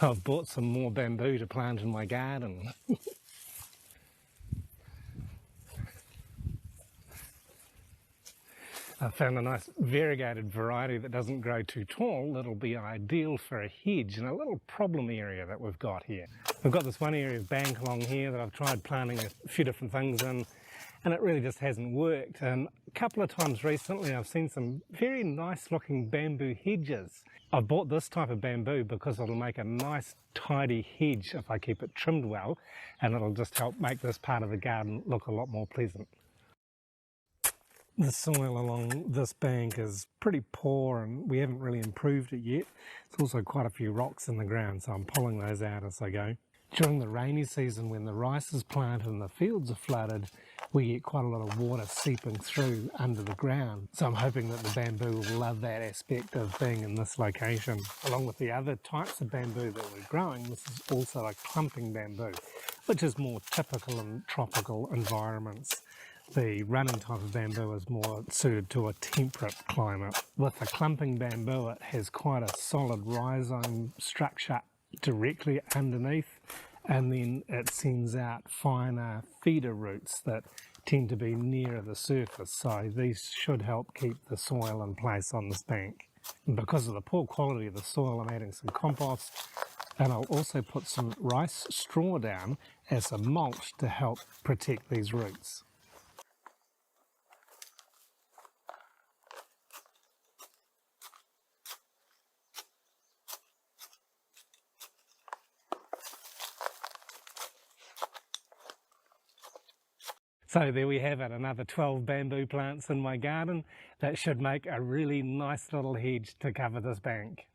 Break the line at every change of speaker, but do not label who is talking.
I've bought some more bamboo to plant in my garden. I found a nice variegated variety that doesn't grow too tall that'll be ideal for a hedge in a little problem area that we've got here. We've got this one area of bank along here that I've tried planting a few different things in, and it really just hasn't worked. And a couple of times recently I've seen some very nice looking bamboo hedges. I've bought this type of bamboo because it'll make a nice tidy hedge if I keep it trimmed well, and it'll just help make this part of the garden look a lot more pleasant. The soil along this bank is pretty poor and we haven't really improved it yet. There's also quite a few rocks in the ground, so I'm pulling those out as I go. During the rainy season, when the rice is planted and the fields are flooded, we get quite a lot of water seeping through under the ground. So I'm hoping that the bamboo will love that aspect of being in this location. Along with the other types of bamboo that we're growing, this is also a clumping bamboo, which is more typical in tropical environments. The running type of bamboo is more suited to a temperate climate. With the clumping bamboo, it has quite a solid rhizome structure directly underneath, and then it sends out finer feeder roots that tend to be nearer the surface, so these should help keep the soil in place on this bank. And because of the poor quality of the soil, I'm adding some compost, and I'll also put some rice straw down as a mulch to help protect these roots. So there we have it, another 12 bamboo plants in my garden. That should make a really nice little hedge to cover this bank.